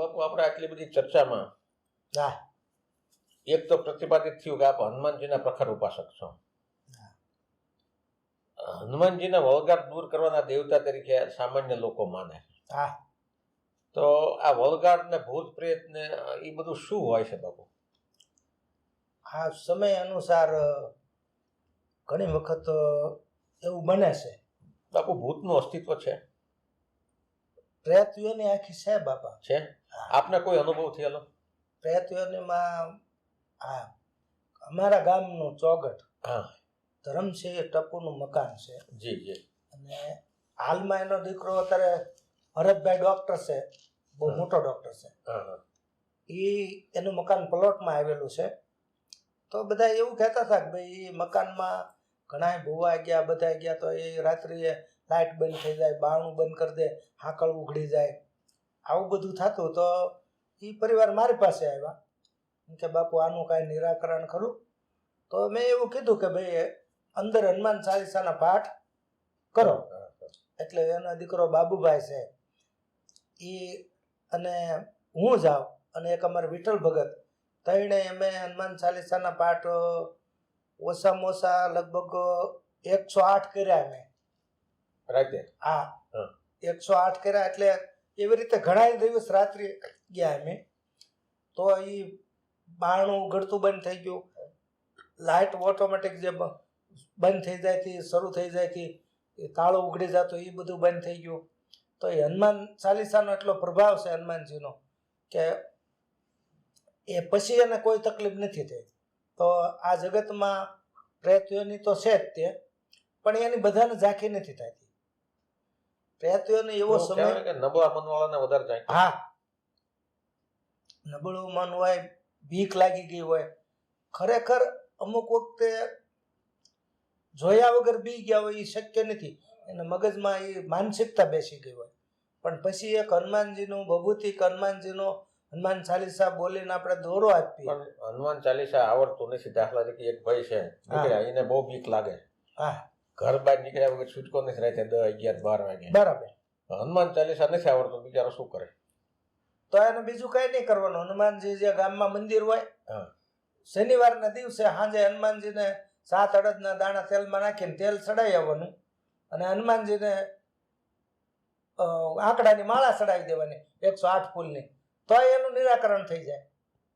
બાપુ આપણે આટલી બધી ચર્ચામાં હા એક તો પ્રતિપાદિત થયું કે આપ હનુમાનજીના પ્રખર ઉપાસક છો. હનુમાનજીના વળગાટ દૂર કરવાના દેવતા તરીકે સામાન્ય લોકો માને. હા તો આ વળગાટ ને ભૂત પ્રેત ને એ બધું શું હોય છે બાપુ? આ સમય અનુસાર ઘણી વખત એવું બને છે. બાપુ ભૂતનું અસ્તિત્વ છે? પ્રેતયોની આખી છે બાપા. છે? આપને કોઈ અનુભવ થયેલો? પ્રેતયોનીમાં હા, અમારા ગામનું ચોગઠ હા ધરમસિંહ ટપુનું મકાન છે. જી જી. અને હાલમાં એનો દીકરો અત્યારે ભરતભાઈ ડૉક્ટર છે, બહુ મોટો ડૉક્ટર છે. એનું મકાન પ્લોટમાં આવેલું છે. તો બધા એવું કહેતા હતા કે ભાઈ એ મકાનમાં ઘણા ભૂવા ગયા, બધા ગયા, તો એ રાત્રિએ લાઇટ બંધ થઈ જાય, બારણું બંધ કરી દે, હાકળ ઉઘડી જાય, આવું બધું થતું. તો એ પરિવાર મારી પાસે આવ્યા કે બાપુ આનું કાંઈ નિરાકરણ ખરું? તો મેં એવું કીધું કે ભાઈ અંદર હનુમાન ચાલીસાના પાઠ કરો. એટલે એનો દીકરો બાબુભાઈ છે એ અને હું જાઉં અને એક અમારે વિઠ્ઠલ ભગત, ત્રણે અમે હનુમાન ચાલીસાના પાઠ ઓછામાં ઓછા લગભગ 108 કર્યા અમે રાતે. હા 108 કર્યા. એટલે એવી રીતે ઘણા દિવસ રાત્રે ગયા અમે. તો એ બારણું ઉઘડતું બંધ થઈ ગયું, લાઇટ ઓટોમેટિક જે બંધ થઈ જાય થી શરૂ થઈ જાય થી તાળું ઉઘડી જતો એ બધું બંધ થઈ ગયું. તો એ હનુમાન ચાલીસાનો એટલો પ્રભાવ છે હનુમાનજીનો કે એ પછી એને કોઈ તકલીફ નથી થઈ. તો આ જગતમાં પ્રેતયોની તો છે જ તે, પણ એની બધાને ઝાંખી નથી થતી. પ્રેતયોની એવો સમય કે નબળા મનવાળાને વધારે જાય. હા, નબળું મન હોય, બીક લાગી ગઈ હોય, ખરેખર અમુક વખતે જોયા વગર બી ગયા હોય એ શક્ય નથી. એને મગજમાં એ માનસિકતા બેસી ગઈ હોય. પણ પછી એક હનુમાનજીનું ભભૂતિક હનુમાનજીનો હનુમાન ચાલીસા બોલીને આપણે દોરો આપીએ. પણ હનુમાન ચાલીસા આવડતું નથી. દાખલા તરીકે એક ભાઈ છે, નીકળ્યા, એને બહુ બીક લાગે, હા, ઘર બહાર નીકળ્યા વગર છૂટકો નથી રહેતા 10, 11, 12 વાગે. બરાબર. હનુમાન ચાલીસા નથી આવડતું, બિચારો શું કરે? તો એને બીજું કઈ નહીં કરવાનું. હનુમાનજી જે ગામમાં મંદિર હોય, શનિવારના દિવસે સાંજે હનુમાનજીને 7 અડદના દાણા તેલમાં નાખીને તેલ ચડાવી આવવાનું અને હનુમાનજીને આંકડાની માળા ચડાવી દેવાની 108 ફૂલની, તો એનું નિરાકરણ થઈ જાય.